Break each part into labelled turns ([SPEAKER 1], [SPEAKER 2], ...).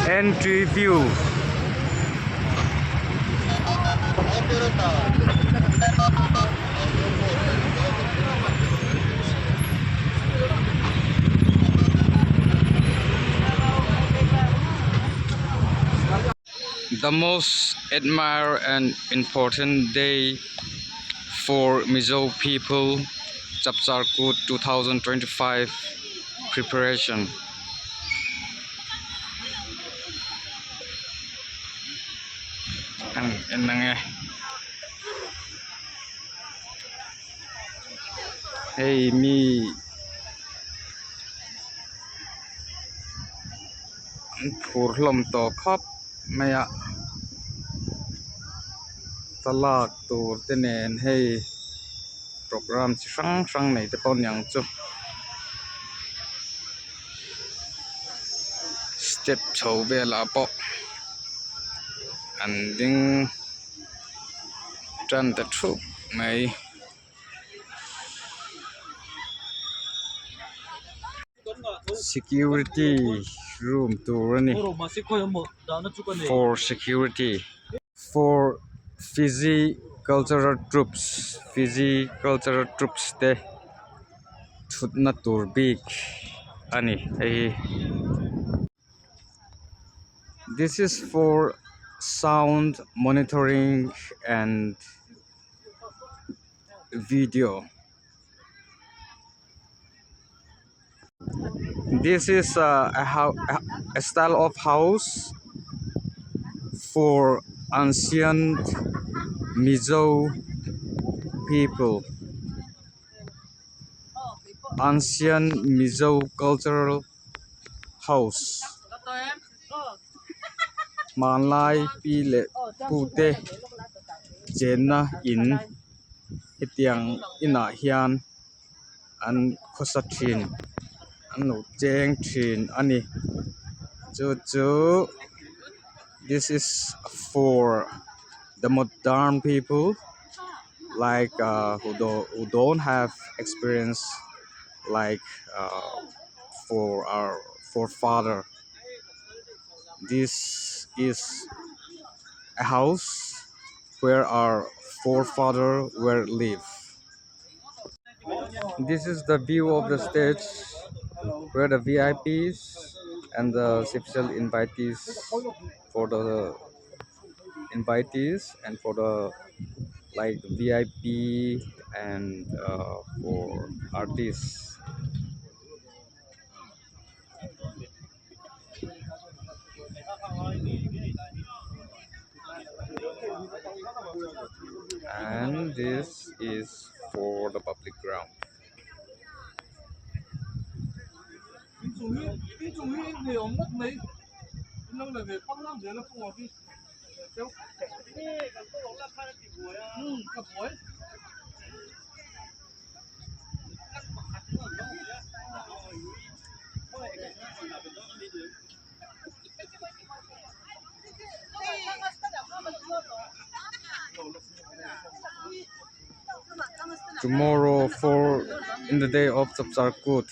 [SPEAKER 1] Entry view. The most admired and important day for Mizo people, Chapcharkut 2025 preparation. Ang nangya. Hey mi phur hlom to khop maya talak tur tenen hey program chi sang sang nei te ton yang chu step chho be la po an ding tran ta thu mai security room tur ani for security for Fiji cultural troops te thutna tur big ani hey. This is for sound monitoring and video. This is a style of house for ancient Mizo people. Ancient Mizo cultural house. Manlai pile pute jena in hitiang ina hian an khosathin an no cheng thin ani chu this is for the modern people like who don't have experience like for our forefather. This is a house where our forefather were live. This is the view of the stage where the VIPs and the special invitees for the invitees and for the like VIP and for artists. And this is for the public ground. Tomorrow, in the day of Chapcharkut,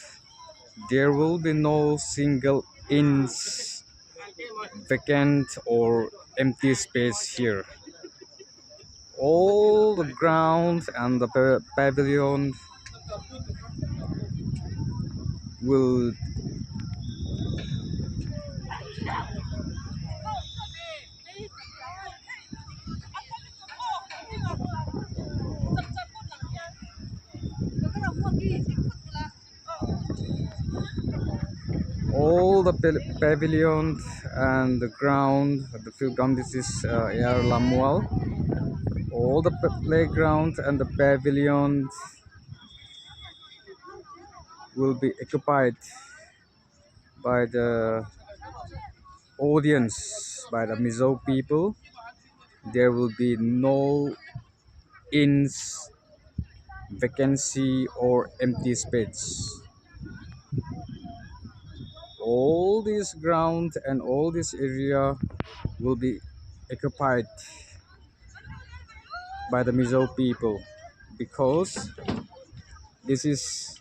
[SPEAKER 1] there will be no single inch vacant or empty space here. All the ground and the pavilion will all the pavilion and the ground, the field ground. This is Air Lamual. All the playground and the pavilion will be occupied by the audience, by the Mizo people. There will be no inch vacancy or empty space. All this ground and all this area will be occupied by the Mizo people because this is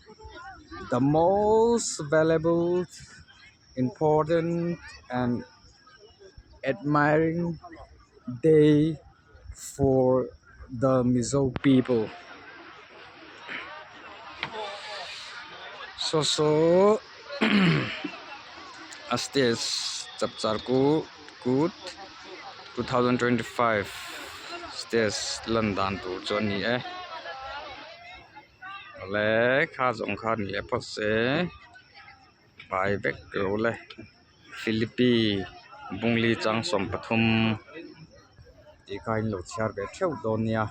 [SPEAKER 1] the most valuable, important and admiring day for the Mizo people. So as this Chapcharkut 2025 stage London to Johnny le kha zong kha ni le phot se bai bek ro le Philippi bungli chang som pathum ti kain lo char be theu don nia